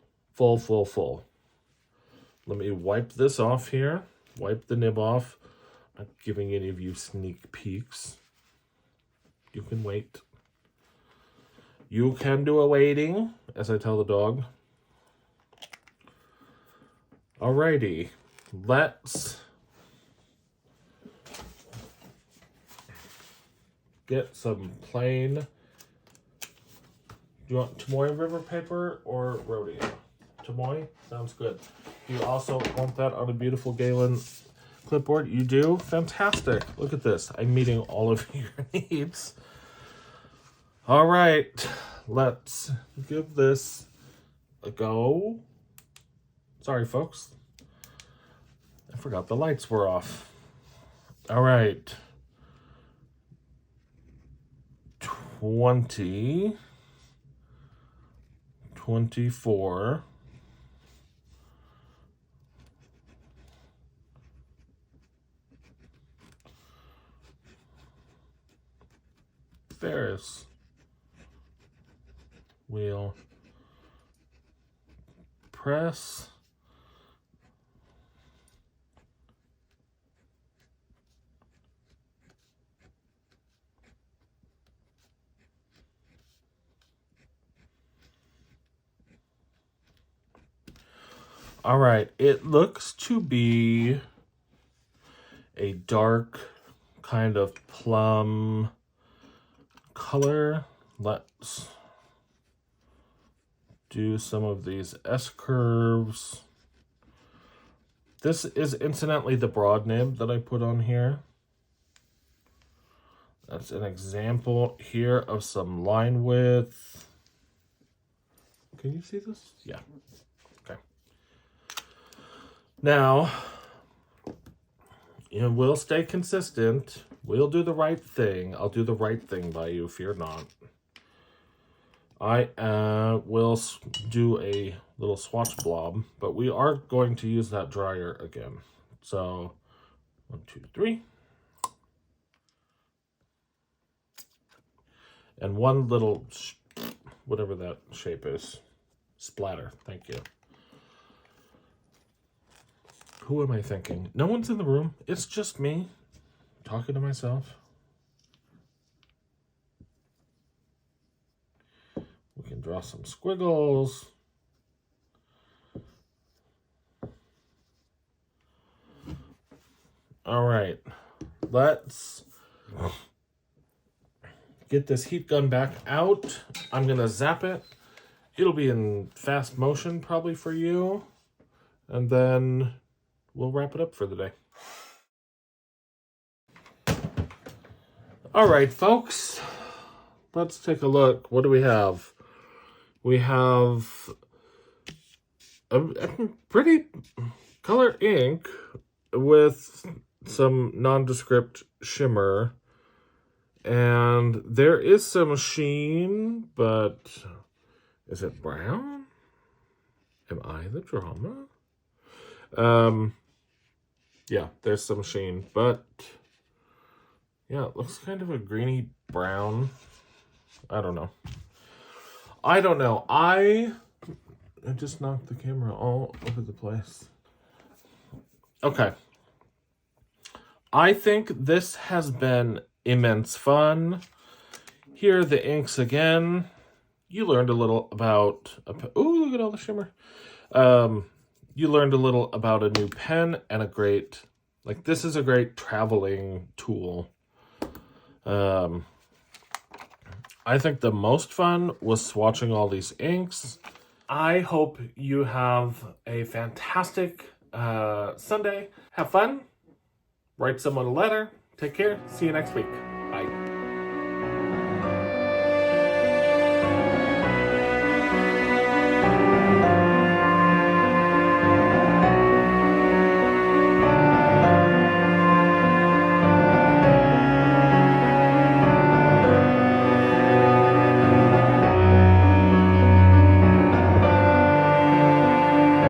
Let me wipe this off here. wipe the nib off. I'm not giving any of you sneak peeks. You can wait. You can do a waiting, as I tell the dog. Alrighty, let's get some plain. Do you want Tomoe River paper or Rodeo? Tomoe? Sounds good. You also want that on a beautiful Galen clipboard? You do? Fantastic. Look at this. I'm meeting all of your needs. All right. Let's give this a go. Sorry, folks. I forgot the lights were off. All right. 20, 24, Ferris Wheel Press All right, it looks to be a dark kind of plum color. Let's do some of these S-curves. This is incidentally the broad nib that I put on here. That's an example here of some line width. Can you see this? Yeah. Okay. Now, we'll stay consistent. We'll do the right thing. I'll do the right thing by you, fear not. I will do a little swatch blob, but we are going to use that dryer again. So, 1, 2, 3. And one little, whatever that shape is, splatter. Thank you. Who am I thinking? No one's in the room. It's just me talking to myself. We can draw some squiggles. All right, let's get this heat gun back out. I'm gonna zap it. It'll be in fast motion probably for you. And then we'll wrap it up for the day. All right, folks, let's take a look. What do we have? We have a pretty color ink with some nondescript shimmer. And there is some sheen, but is it brown? Am I the drama? Yeah, there's some sheen, but yeah, it looks kind of a greeny brown. I don't know. I just knocked the camera all over the place. Okay. I think this has been immense fun. Here are the inks again. You learned a little about, ooh, look at all the shimmer. You learned a little about a new pen and a great, this is a great traveling tool. I think the most fun was swatching all these inks. I hope you have a fantastic Sunday. Have fun. Write someone a letter. Take care. See you next week. Bye.